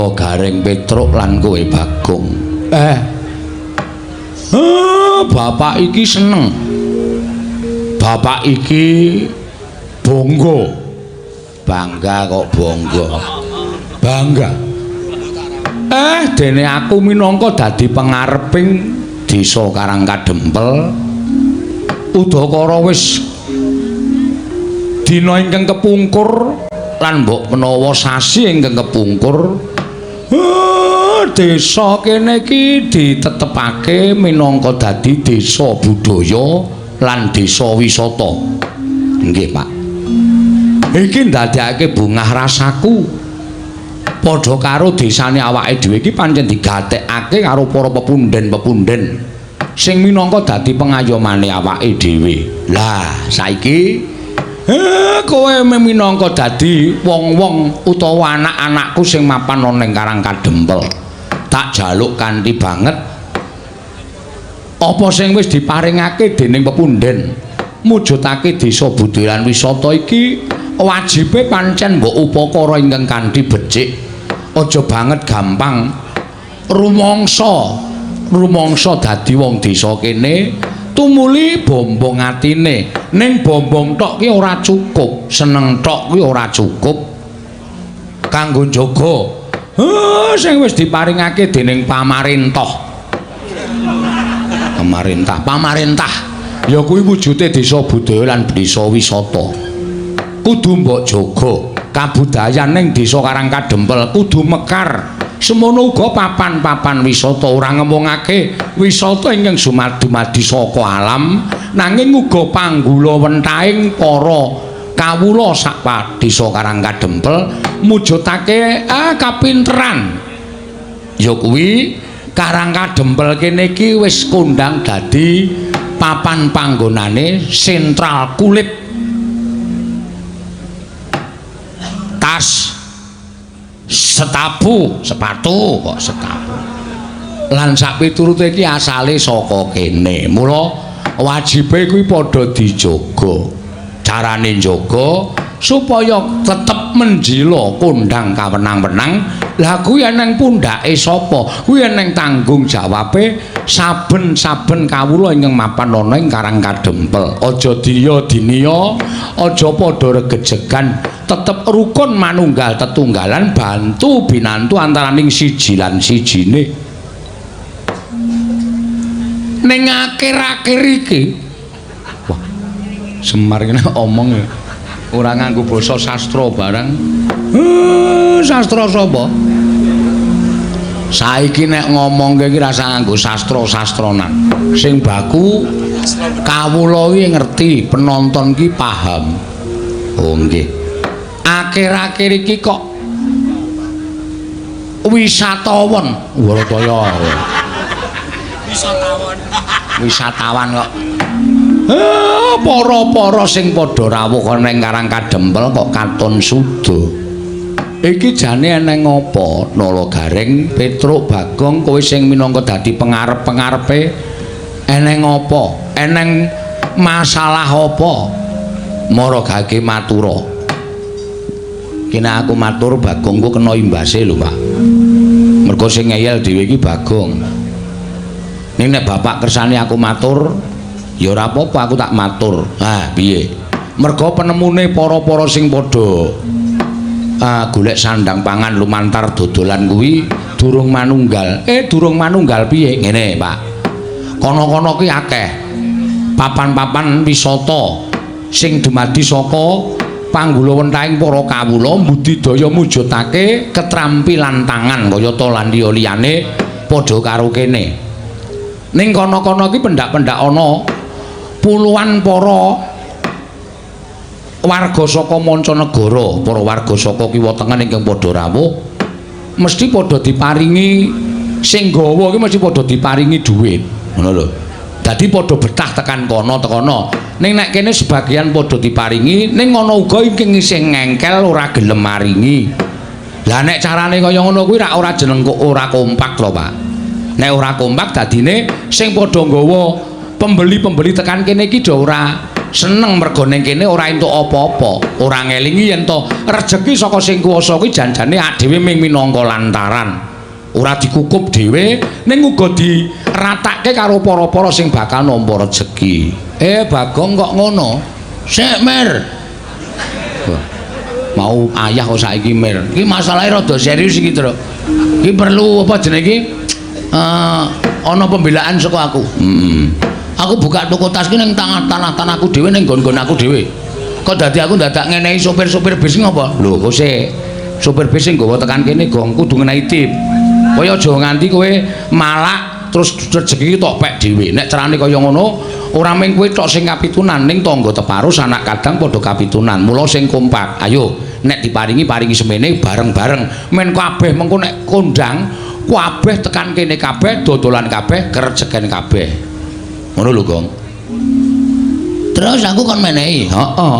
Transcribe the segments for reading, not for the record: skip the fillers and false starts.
Nola Gareng Petruk lan kowe Bagong. Bapak iki seneng. Bapak iki bangga. Bangga kok bangga. Bangga. Dene aku minangka dadi pangareping Desa Karangkadempel. Udakara wis dina ingkang kepungkur lan mbok menawa sasi ingkang kepungkur. Desa kene iki ditetepake minangka dadi desa budaya lan desa wisata. Nggih, Pak. Iki ndadekake bungah rasaku padha karo desane awake dhewe iki pancen digatekake karo para pepunden-pepunden sing minangka dadi pengayomane awake dhewe. Lah, saiki kowe minangka dadi wong-wong utawa anak-anakku sing mapan ana ning Karangkadempel. Tak jaluk kanthi banget apa sing wis diparingake dening pepunden mujudake desa budaya lan wisata iki wajibe pancen mbok upakara ingkang kanthi becik. Aja banget gampang rumangsa dadi wong desa kene tumuli bombong atine. Ning bombong tok ki ora cukup, seneng tok kuwi ora cukup kanggo njaga sing wis diparingake dening pamarentah. Pamarentah ya kuwi wujude desa budaya lan desa wisata. Kudu mbok jaga kabudayan ning Desa Karangkadempel kudu mekar. Semono uga papan-papan wisata ora ngemongake wisata ingkang dumadi saka alam nanging uga panggula wentahing para kawula sak Desa Karangkadempel mujudake kapinteran. Ya kuwi Karangkadempel kene iki wis kondang dadi papan panggonane sentral kulit tas sepatu kok setapu lan sak piturute iki asale saka kene. Mula wajibe kuwi padha dijaga. Carane njaga supaya tetep menjila kondang kawenang-wenang. Lah kuwi eneng pundhake sapa? Kuwi eneng tanggung jawabe saben-saben kawula ingkang mapan ana ing Karangkadempel. Aja diya-dinya, aja padha regejegan, tetep rukun manunggal tetunggalan bantu binantu antaraning siji lan sijine. Ning akhir-akhir iki wah Semar kene omong ora nganggo basa sastra barang. Sastra sapa? Saiki nek ngomongke iki rasa nganggo sastra-sastronan. Sing baku kawula iki ngerti, penonton iki paham. Oh nggih. Akhir-akhir iki kok wisatawan, Warataya. Wisatawan kok. Para-para sing padha rawuh ning Karangkadempel kok katon suda. Iki jane eneng apa? Nola Gareng Petruk Bagong kowe sing minangka dadi pengarep-pengarepe eneng apa? Eneng masalah apa? Mara gage matura. Kene aku matur Bagongku kena imbase lho, Pak. Mergo sing ngeyel dhewe iki Bagong. Ning nek bapak kersane aku matur, ya ora apa-apa aku tak matur. Ah, piye? Mergo penemune para-para sing padha golek sandang pangan lumantar dodolan kuwi durung manunggal. Durung manunggal piye? Ngene, Pak. Kono-kono ki akeh papan-papan wisata sing dumadi saka panggula wentahing para kawula budidaya mujudake ketrampilan tangan kayata lan liya-liyane padha karo kene. Ning kono-kono ki pendak-pendak ana puluhan para warga saka mancanegara, para warga saka kiwa tengen ingkang padha rawuh mesti padha diparingi sing gawa iki mesti padha diparingi dhuwit, ngono lho. Dadi padha betah tekan kono. Ning nek kene sebagian padha diparingi, ning ana uga ingkang sing ngengkel ora gelem maringi. Lah nek carane kaya ngono kuwi ora jeneng kok ora kompak lho, Pak. Nek ora kompak dadine sing padha nggawa pembeli-pembeli tekan kene iki do ora seneng mergo ning kene ora entuk apa-apa, ora ngelingi yen to rejeki saka sing kuwasa kuwi janjane dhewe ming minangka lantaran. Ora dikukup dhewe ning uga diratake karo para-para sing bakal nampa rejeki. Bagong kok ngono. Sik Mir. Mau ayah kok saiki Mir. Iki masalahe rada serius iki, Tru. Iki perlu apa jenenge iki? Ana pembelaan saka aku. Aku buka toko tas ki ning tanah-tanahku dhewe ning nggon-nggon aku dhewe. Kok dadi aku dadak ngenehi sopir-sopir bis ngopo? Lho, kok sik sopir bis sing nggawa tekan kene gong kudu ngenehi tip. Kaya aja nganti kowe malak terus rejeki tok pek dhewe. Nek carane kaya ngono, ora mung kowe tok sing kapitunan ning tangga teparus anak kadang padha kapitunan. Mula sing kompak. Ayo, nek diparingi paringi semene bareng-bareng. Men kabeh mengko nek kondang kabeh tekan kene kabeh dodolan kabeh kerejeken kabeh. Ngono lho, Gong. Terus aku kon menehi. Heeh.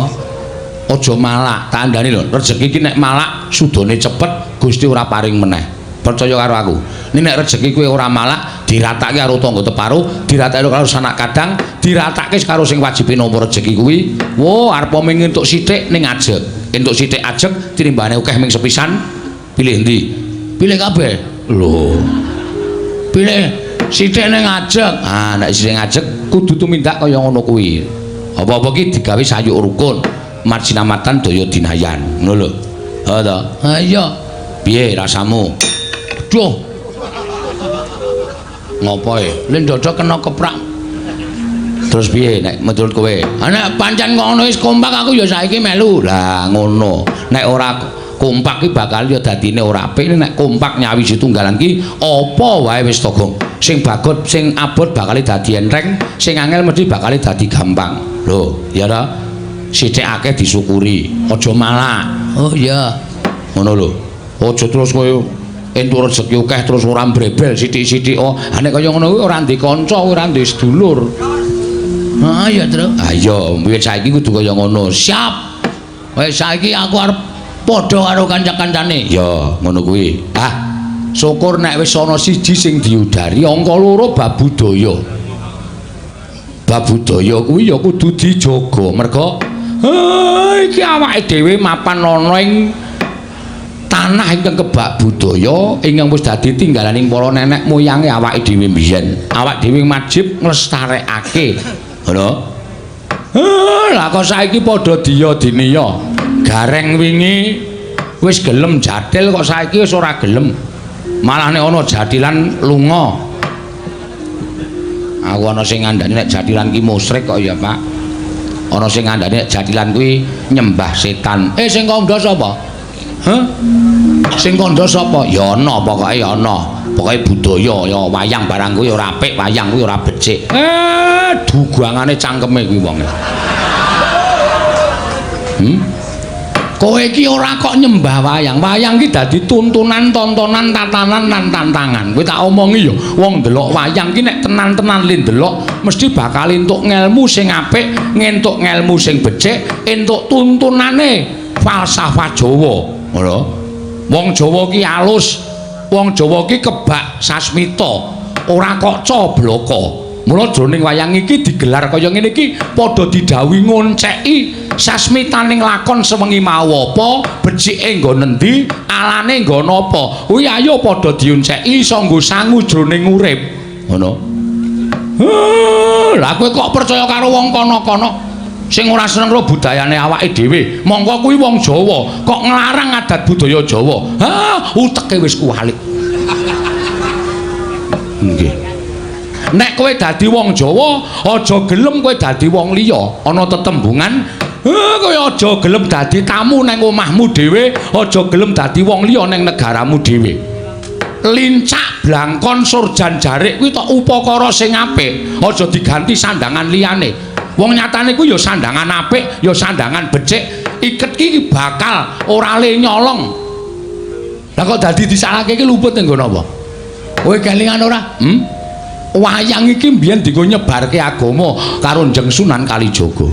Aja malak, tandane lho, rejeki iki nek malak sudone cepet Gusti ora paring meneh. Percaya karo aku. Nek rejeki kowe ora malak, diratake karo tangga teparu, diratake karo sanak kadang, diratake karo sing wajib nampa rejeki kuwi. Wo, arep ming entuk sithik ning ajeg. Entuk sithik ajeg tinimbane akeh ming sepisan. Pilih ndi? Pilih kabeh. Lho. Pilih sithik ning ajeg. Nek sithik ajeg kudu tumindak kaya ngono kuwi. Apa-apa ki digawe sayuk rukun. Marjinamatan daya dinayan. Ngono lho. Ha ta? Ha iya. Piye rasamu? Duh. Ngopo e? Len dodok kena keprak. Terus piye nek menurut kowe? Nek pancen ngono wis kompak aku ya saiki melu. Lah ngono. Nek ora kompak ki bakal ya dadine ora apik. Nek kompak nyawiji tunggalan ki apa wae wis to, Gong. Sing bagot sing abot bakal dadi enteng, sing angel mesti bakal dadi gampang. Lho, ya ta? Sithik akeh disyukuri, aja malak. Oh iya. Ngono lho. Aja terus koyo entuk rejeki akeh terus ora mbrebel sithik-sithik. Nek kaya ngono kuwi ora ndek kanca, ora ndek sedulur. Ha iya, Tru. Ha iya, wiwit saiki kudu kaya ngono. Siap. Wis saiki aku arep padha karo kanca-kancane. Ya, ngono kuwi. Syukur nek wis ana siji sing diudari, angka loro bab budaya. Bab budaya kuwi ya kudu dijaga. Merga iki awake dhewe mapan ana ing tanah ingkang kebak budaya ingkang wis dadi tinggalaning para nenek moyange awake dhewe mbiyen. Awak dhewe wajib nglestarekake. Ngono. Lah kok saiki padha diya diniya. Gareng wingi wis gelem jadil kok saiki wis ora gelem. Malah nek ana jadilan lunga. Aku ana sing ngandani nek jadilan ki musyrik kok ya, Pak. Ana sing ngandani nek jadilan kuwi nyembah setan. Sing kandha sapa? Hah? Sing kandha sapa? Ya ana pokoke ya ana. Pokoke budaya ya wayang barang kuwi ora apik, wayang kuwi ora becik. Dugangane cangkeme kuwi wong. Kowe iki ora kok nyembah wayang. Wayang ki dadi tuntunan, tontonan, tatanan lan tantangan. Kowe tak omongi ya, wong ndelok wayang ki nek tenan-tenan li ndelok mesti bakal entuk ngelmu sing apik, ngentuk ngelmu sing becik, entuk tuntunane falsafah Jawa. Ngono. Wong Jawa ki alus. Wong Jawa ki kebak sasmita, ora kok cobloko. Mula jroning wayang iki digelar kaya ngene iki padha didhawuhi ngonceki sasmitaning lakon sewengi mau apa, becike nggon endi, alane nggon apa. Kuwi ayo padha dionceki iso nggo sangu jroning urip. Ngono. Lah kowe kok percaya karo wong kono-kono sing ora seneng karo budayane awake dhewe. Mongko kuwi wong Jawa kok nglarang adat budaya Jawa. Uteke wis kuwalik. Nggih. Nek kowe dadi wong Jawa, aja gelem kowe dadi wong liya. Ana tetembungan, kowe aja gelem dadi tamu nang omahmu dhewe, aja gelem dadi wong liya nang negaramu dhewe. Lincak blangkon surjan jarik kuwi tok upakara sing apik, aja diganti sandangan liyane. Wong nyatane kuwi ya sandangan apik, ya sandangan becik. Iket iki bakal ora le nyolong. Lah kok dadi disalahke iki luput ning nggon apa? Kowe kelingan ora? Wayang iki mbiyen dienggo nyebarke agama karo Njeng Sunan Kalijaga.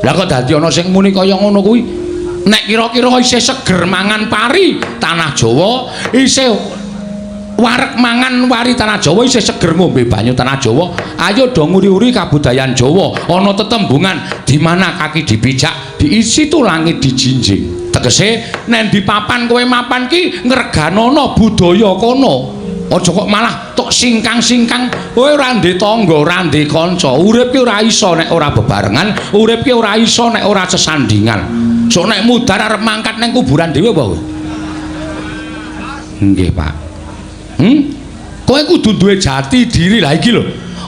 Lah kok dadi ana sing muni kaya ngono kuwi? Nek kira-kira isih seger mangan pari tanah Jawa, isih wareg mangan wari tanah Jawa isih seger ngombe banyu tanah Jawa. Ayo do nguri-uri kabudayan Jawa. Ana tetembungan di mana kaki dipijak, diisi tulangit dijinjing. Tegese nen di papan kowe mapan ki ngreganono budaya kono. Aja kok malah tok singkang-singkang kowe ora ndek tangga, ora ndek kanca. Urip ki ora iso nek ora bebarengan, urip ki ora iso nek ora sesandingan. Sok nek mudhar arep mangkat ning kuburan dhewe apa kowe? Nggih, Pak. Kowe kudu duwe jati diri. Lah iki lho.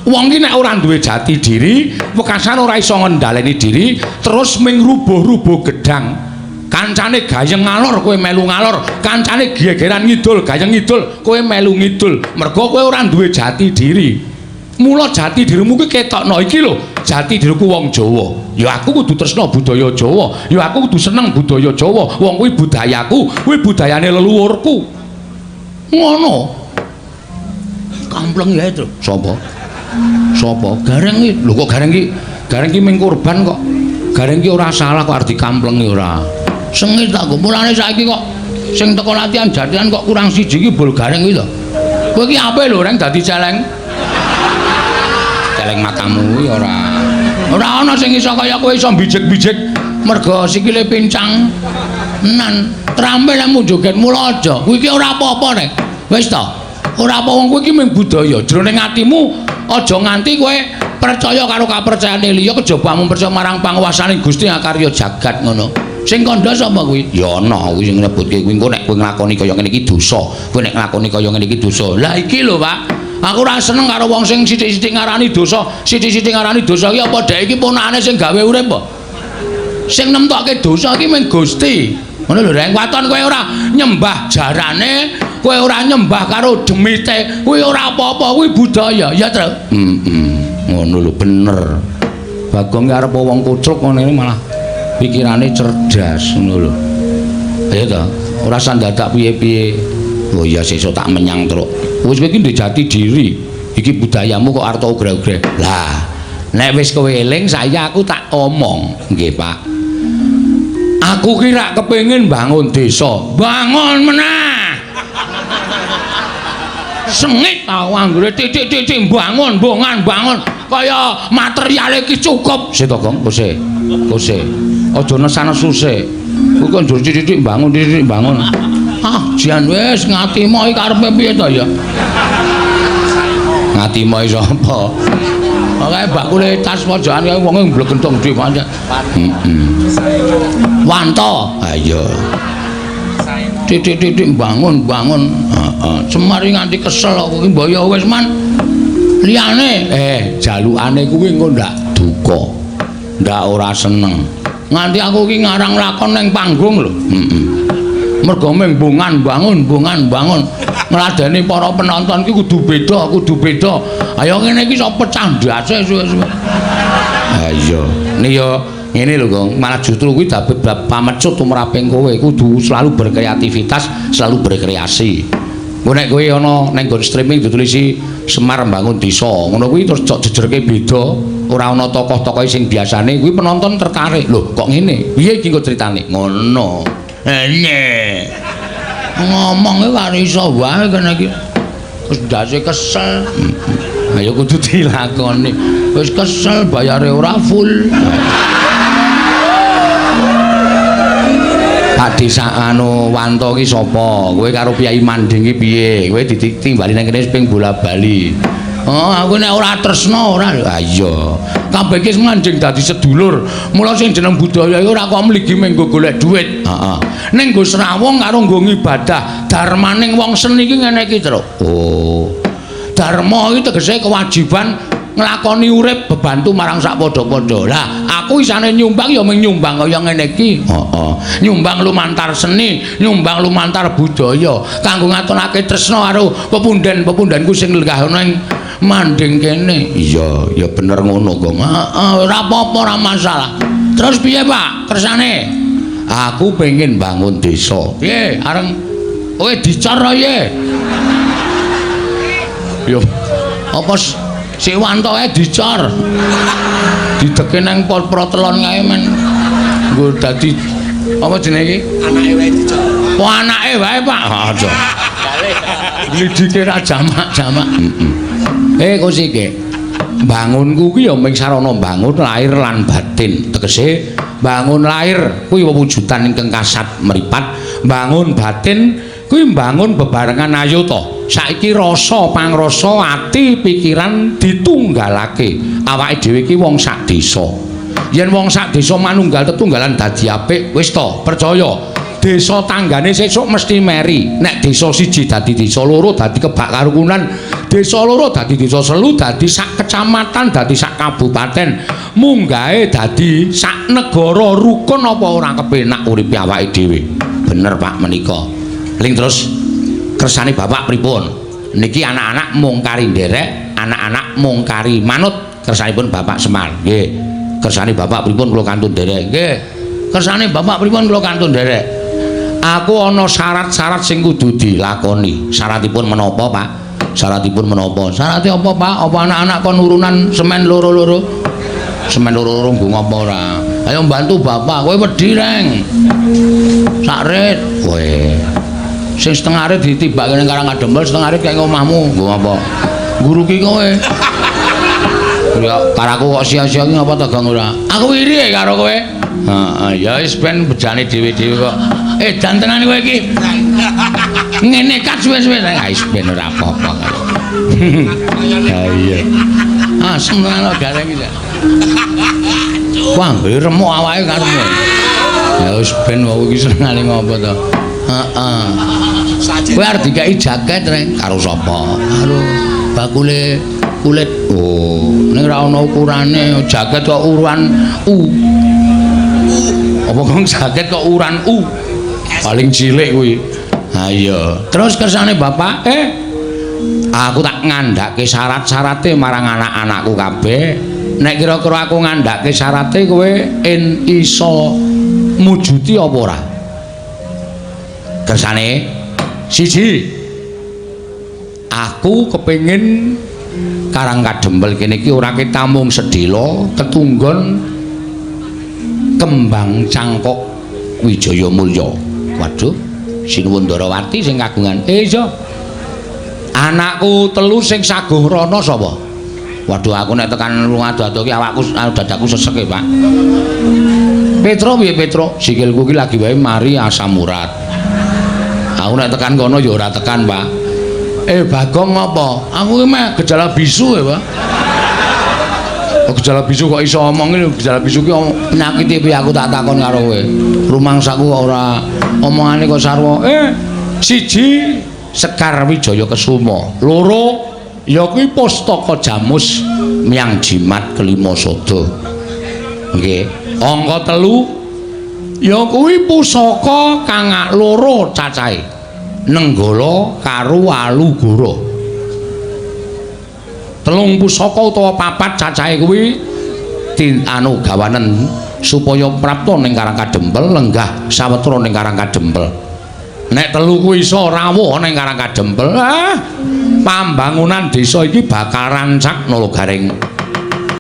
Wong ki nek ora duwe jati diri, wekasan ora iso ngendhaleni diri, terus ming rubuh-rubuh gedang. Kancane gayeng ngalor kowe melu ngalor, kancane gegeran ngidul gayeng ngidul kowe melu ngidul. Mergo kowe ora duwe jati diri. Mula jati dirimu ki ketokno iki lho, jati diriku wong Jawa. Ya aku kudu tresna budaya Jawa, ya aku kudu seneng budaya Jawa. Wong kuwi budayaku, kuwi budayane leluhurku. Ngono. Kampleng ya itu. Sapa? Sapa? Gareng iki. Lho kok gareng iki? Gareng iki ming kurban kok. Gareng iki ora salah kok arep dikamplengi ora. Sengit aku mulane saiki kok sing teko latihan jatian kok kurang siji iki bol gareng iki lho. Kowe iki ape lho reng dadi celeng. Celeng matamu kuwi ora ana sing iso kaya kowe iso bijik-bijik mergo sikile pincang. Nan trampe lemu joget mula aja. Kuwi iki ora apa-apa rek. Wis ta? Ora apa wong kowe iki mung budaya. Jroning atimu aja nganti kowe percaya karo kapercayane liya kejaba mung percaya marang panguwasaning Gusti Akarya jagat ngono. Sing kandha sapa kuwi? Ya ana kuwi sing nyebutke kuwi engko nek kowe nglakoni kaya ngene iki dosa. Kowe nek nglakoni kaya ngene iki dosa. Lah iki lho, Pak. Aku ora seneng karo wong sing sithik-sithik ngarani dosa. Sithik-sithik ngarani dosa iki apa dhek iki ponakane sing gawe urip apa? Sing nemtokke dosa iki mung Gusti. Ngono lho, reng waton kowe ora nyembah jarane, kowe ora nyembah karo demite. Kuwi ora apa-apa, kuwi budaya. Ya, Tru? Ngono lho bener. Bagong ki arep wong kucluk ngene malah pikirane cerdas ngono lho. Ayo to, ora sandadak piye-piye. Oh iya sesuk tak menyang truk. Wis kowe iki ndek jati diri. Iki budayamu kok arep ugrek-ugrek. Lah, nek wis kowe eling saya aku tak omong. Nggih, Pak. Aku ki rak kepengin bangun desa. Bangun menah. Sengit aku anggere titik-titik bangun, bangun. Kaya materiale iki cukup. Sik to, Gong, kose. Aja nesana susih. Kuwi kok njur titik bangun. Ah, jan wis ngatimu iki karepe piye to ya? Ngatimu sapa? Pokoke bakule tas pojokan kaya wong mblegentong dhewe pancen. Wanto. Ha iya. Titik-titik bangun. Heeh. Semari nganti kesel kok iki mbok ya wis man. Liyane jalukane kuwi engko ndak duka. Ndak ora seneng. Nganti aku ki ngarang lakon ning panggung lho. Mergo mung bangun. Ngladeni para penonton ki kudu beda. Ayo ngene iki iso pecah ndase suwe-suwe. Ha iya. Nek yo ngene lho, Gong, malah justru kuwi dadi pamecut tumraping kowe kudu selalu berkreativitas, selalu berkreasi. Engko nek kowe ana ning nggon streaming ditulisi Semar Bangun Desa, ngono kuwi terus jejerke beda, ora ana tokoh-tokoh sing biasane kuwi penonton tertarik. Lho, kok ngene? Piye iki engko critane? Ngono. Ene. Ngomong karo iso wae kene iki. Wis ndase kesel. Ayo kudu dilakoni. Wis kesel bayare ora full. Pak Desa anu Wanto ki sapa? Kowe karo Kyai Manding ki piye? Kowe ditimbali nang kene ping bola-bali. Oh, aku nek ora tresna ora. Ha iya. Kabeh ki manjing dadi sedulur. Mula sing jeneng budaya iki ora kok mligi menggo golek dhuwit. Heeh. Ning nggo srawung karo nggo ngibadah. Darmaning wong seni iki ngene iki, Tru. Oh. Dharma iki tegese kewajiban nglakoni urip bebantu marang sak padha-padha. Lah, aku isane nyumbang ya mung nyumbang kaya ngene iki. Heeh. Nyumbang lumantar seni, nyumbang lumantar budaya kanggo ngatonake tresna karo pepundhen-pepundhenku sing lenggah ana ing Manding kene. Iya, ya bener ngono, Gong. Heeh, ora apa-apa, ora masalah. Terus piye, Pak? Kersane? Aku pengen bangun desa. Piye? Areng kowe dicor ya? Yo. Apa si Wanto ae dicor. Dideke nang protelon kae men. Nggo dadi apa jenenge iki? Anake wae dicor. Oh, anake wae, Pak. Aja. Glidike ra jamak-jamak. Kok sik bangunku kuwi ya ming sarana bangun lahir lan batin. Tegese bangun lahir kuwi wewujudan ingkang kasat mripat, bangun batin kuwi bangun bebarengan ayuta. Saiki rasa pangrasa ati pikiran ditunggalake. Awake dhewe iki wong sak desa. Yen wong sak desa manunggal tetunggalan dadi apik, wis to, percaya. Desa tanggane sesuk mesti meri. Nek desa siji dadi desa loro dadi kebak karukunan, desa loro dadi desa selu, dadi sak kecamatan, dadi sak kabupaten, munggahe dadi sak negara rukun apa ora kepenak uripe awake dhewe. Bener Pak menika. Ling terus kersane Bapak pripun? Niki anak-anak mung kari nderek, anak-anak mung kari manut kersanipun Bapak Semar. Nggih. Kersane Bapak pripun kula kantun nderek. Nggih. Kersane Bapak pripun kula kantun nderek. Aku ana syarat-syarat sing kudu dilakoni. Syaratipun menapa, Pak? Syaratipun menapa? Syarate apa, Pak? Apa anak-anak kon urunan semen loro-loro? Semen loro-loro nggo ngapa ora? Ayo mbantu Bapak, kowe wedi reng. Sak rit. Kowe. Sing setengah rit ditibake ning Karangkadempel, setengah rit kaya omahmu. Nggo ngapa? Guru ki kowe. Ya karaku kok sia-sia ki ngapa tegang ora? Aku iri karo kowe. Heeh, ya wis ben bejane dhewe-dhewe kok. Dan tenan kowe iki. Ngene kat suwe-suwe wis ben ora apa-apa. Ha iya. Asem tenan gareng iki. Wah, remuk awake karemu. Ya wis ben wau iki senengane ngopo to. Heeh. Kowe arep dikai jaket rek karo sapa? Karo bakule kulit. Oh, ning ora ana ukurane jaket kok ukuran U. Apa kok jaket kok ukuran U? Paling cilik kuwi. Ha iya. Terus kersane Bapak, aku tak ngandhake syarat-syarate marang anak-anakku kabeh. Nek kira-kira aku ngandhake syarate kowe iso mujuti apa ora? Kersane siji. Aku kepengin Karangkadempel kene iki ora ketamung sedhela tetunggon kembang cangkok Wijaya Mulya. Waduh, Sinuwun Ndarawati sing kagungan. Iya. Anakku telu sing saguh rana sapa? Waduh, aku nek tekan lunga dadaku awakku dadaku sesek Pak. Petro piye Petro? Sikilku ki lagi wae mari asam urat. Aku nek tekan kono ya ora tekan, Pak. Bagong apa? Aku ki meh gejala bisu ya, Pak. Gejala bisu kok iso omong iki gejala bisu ki penyakit piye aku tak takon karo kowe. Rumangsaku ora omongane kok sarwa. Siji Sekar Wijaya Kesuma, loro ya kuwi Pustaka Jamus Miang Jimat Kelima Sada. Nggih. Angka 3 ya kuwi pusaka kang loro cacahe. Nenggala karo Walugara. 3 pusaka utawa 4 cacahe kuwi gawanen supaya prapta ning Karangkadempel lenggah sawetara ning Karangkadempel. Nek 3 kuwi iso rawuh ning Karangkadempel, pambangunan desa iki bakal rancak Nalagareng.